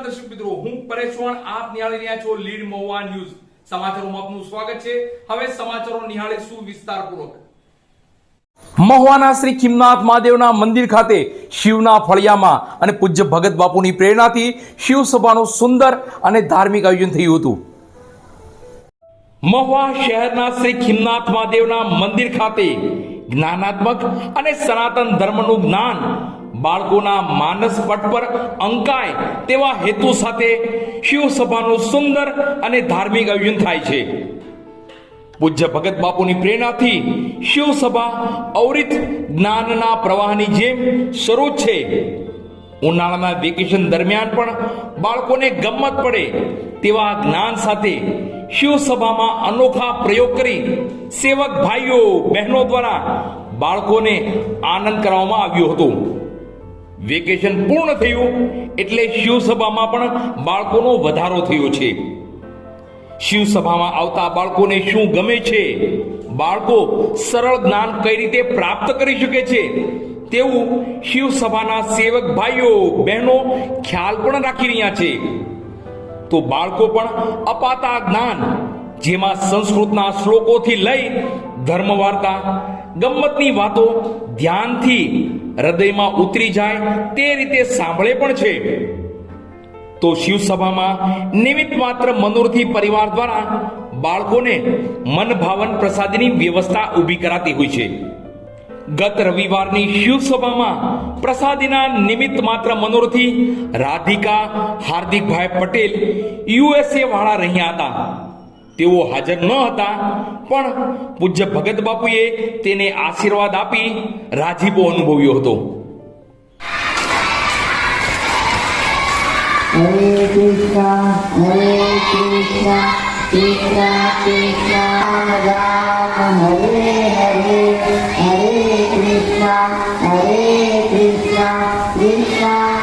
દર્શક મિત્રો, હું પરેશ ચૌહાણ, આપ નિહાળી રહ્યા છો લીડ મહુવા ન્યૂઝ. સમાચારોમાં આપનું સ્વાગત છે. હવે સમાચારો નિહાળીશું વિસ્તારપૂર્વક. મહુવાના શ્રી ખીમનાથ મહાદેવના મંદિર ખાતે શિવના ફળિયામાં અને પૂજ્ય ભગત બાપુની પ્રેરણાથી શિવ સભાનું સુંદર અને ધાર્મિક આયોજન થયું હતું. મહુવા શહેરના શ્રી ખીમનાથ મહાદેવના મંદિર ખાતે જ્ઞાનાત્મક અને સનાતન ધર્મનું જ્ઞાન બાળકોના માનસ પટ પર અંકાય તેવા હેતુ સાથે શિવ સભાનું સુંદર અને ધાર્મિક આયોજન થાય છે. પૂજ્ય ભગત બાપુની પ્રેરણાથી શિવ સભા અવિરત જ્ઞાનના પ્રવાહની જેમ શરૂ છે. ઉનાળાના વેકેશન દરમિયાન પણ બાળકોને ગમત પડે તેવા જ્ઞાન સાથે શિવ સભામાં અનોખા પ્રયોગ કરી સેવક ભાઈઓ બહેનો દ્વારા બાળકોને આનંદ કરવામાં આવ્યો હતો. વેકેશન પૂર્ણ થયું એટલે શિવ સભામાં પણ બાળકોનો વધારો થયો છે. શિવ સભામાં આવતા બાળકોને શું ગમે છે, બાળકો સરળ જ્ઞાન કઈ રીતે પ્રાપ્ત કરી શકે છે તેવું શિવ સભાના સેવક ભાઈઓ બહેનો ખ્યાલ પણ રાખી રહ્યા છે. તો બાળકો પણ અપાતા જ્ઞાન, જેમાં સંસ્કૃતના શ્લોકોથી લઈ ધર્મ વાર્તા, ગમ્મતની વાતો ધ્યાનથી હૃદયમાં ઉતરી જાય તે રીતે સાંભળે પણ છે. તો શિવ સભામાં નિમિત્ત માત્ર મનોરથી પરિવાર દ્વારા બાળકોને મનભાવન પ્રસાદીની વ્યવસ્થા ઊભી કરાતી હોય છે. ગત રવિવારની શિવ સભામાં પ્રસાદીના નિમિત્ત માત્ર મનોરથી રાધિકા હાર્દિકભાઈ પટેલ USA વાળા રહ્યા હતા. તેઓ હાજર ન હતા, પણ પૂજ્ય ભગત બાપુએ તેને આશીર્વાદ આપી રાજીપો અનુભવ્યો હતો. હરે કૃષ્ણ કૃષ્ણ કૃષ્ણ રામ હરે હરે હરે કૃષ્ણ કૃષ્ણ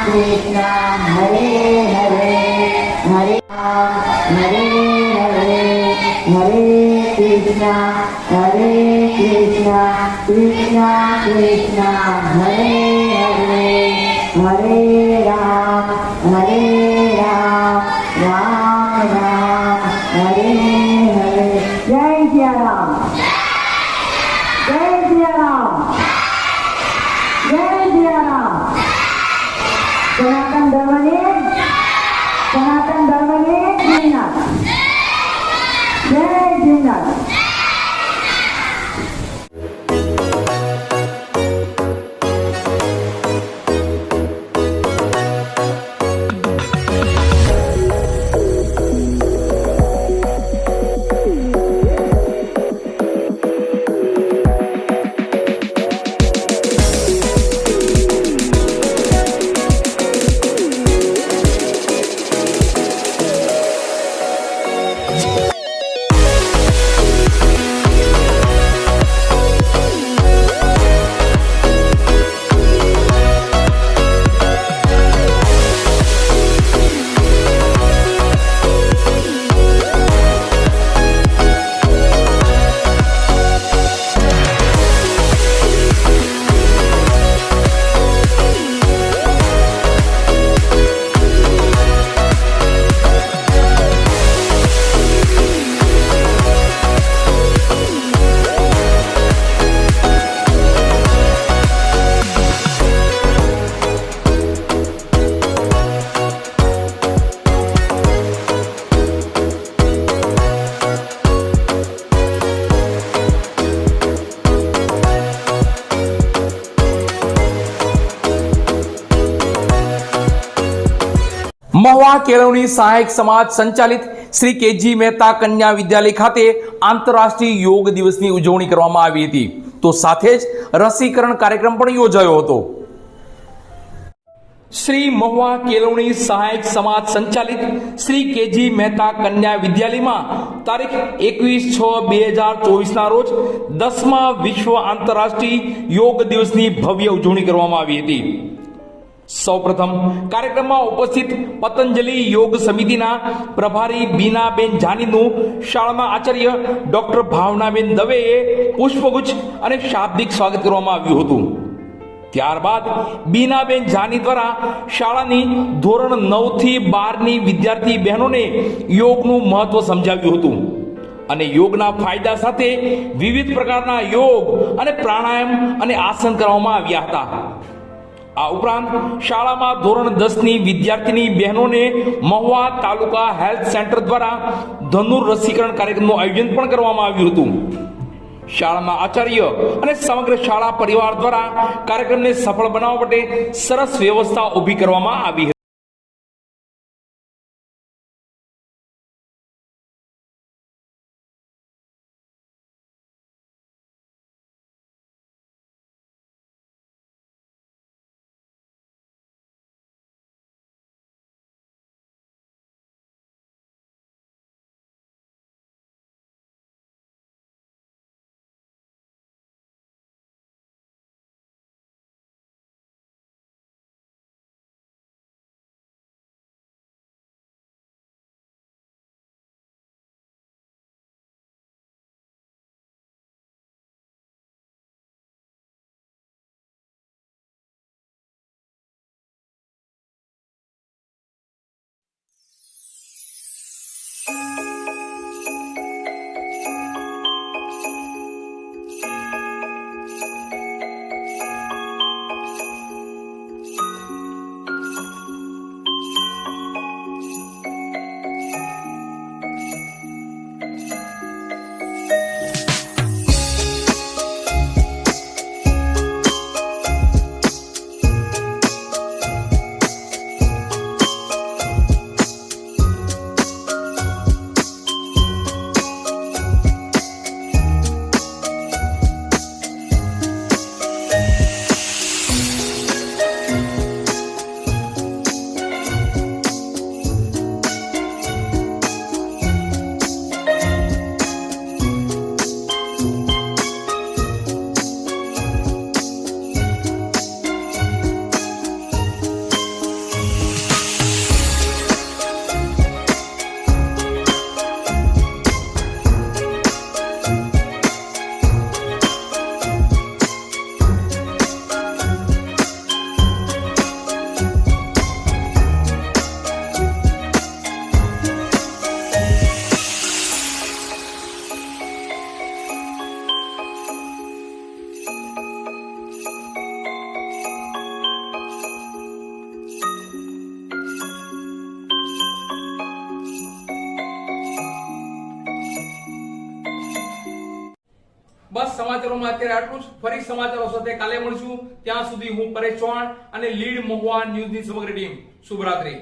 કૃષ્ણ હરે હરે હરે રામ હરે હરે હરે કૃષ્ણ કૃષ્ણ કૃષ્ણ હરે હરે હરે રામ રામ રામ હરે હરે. જય સિયારામ, જય સિયારામ, જય સિયારામ. સનાતન ધર્મની જીવનાથ, જય જીવનાથ. મહુવા કેળવણી સહાયક સમાજ સંચાલિત શ્રી કેજી મહેતા કન્યા વિદ્યાલય ખાતે આંતરરાષ્ટ્રીય યોગ દિવસની ઉજવણી કરવામાં આવી હતી. તો સાથે જ રસીકરણ કાર્યક્રમ પણ યોજાયો હતો. શ્રી મહુવા કેળવણી સહાયક સમાજ સંચાલિત શ્રી કેજી મહેતા કન્યા વિદ્યાલયમાં તારીખ 21/6/2024 ના રોજ 10મા વિશ્વ આંતરરાષ્ટ્રીય યોગ દિવસની ભવ્ય ઉજવણી કરવામાં આવી હતી. સૌપ્રથમ કાર્યક્રમમાં ઉપસ્થિત પતંજલિ યોગ સમિતિના પ્રભારી બીનાબેન જાનીનું શાળાના આચાર્ય ડોક્ટર ભાવનાબેન દવેએ પુષ્પગુચ્છ અને શાબ્દિક સ્વાગત કરવામાં આવ્યું હતું. ત્યારબાદ બીનાબેન જાની દ્વારા શાળાની ધોરણ 9 થી 12ની વિદ્યાર્થી બહેનોને યોગનું મહત્વ સમજાવ્યું હતું અને યોગના ફાયદા સાથે વિવિધ પ્રકારના યોગ અને પ્રાણાયામ અને આસન કરવામાં આવ્યા હતા. આ ઉપરાંત શાળામાં ધોરણ 10ની વિદ્યાર્થીની બહેનોને મહુવા તાલુકા હેલ્થ સેન્ટર દ્વારા ધનુર રસીકરણ કાર્યક્રમનું આયોજન પણ કરવામાં આવ્યું હતું. શાળાના આચાર્ય અને સમગ્ર શાળા પરિવાર દ્વારા કાર્યક્રમને સફળ બનાવવા માટે સરસ વ્યવસ્થા ઊભી કરવામાં આવી હતી. બસ સમાચારોમાં અત્યારે આટલું જ. ફરી સમાચારો સાથે કાલે મળશું. ત્યાં સુધી હું પરેશ ચૌહાણ અને લીડ મહુવા ન્યૂઝની સમગ્ર ટીમ શુભરાત્રી.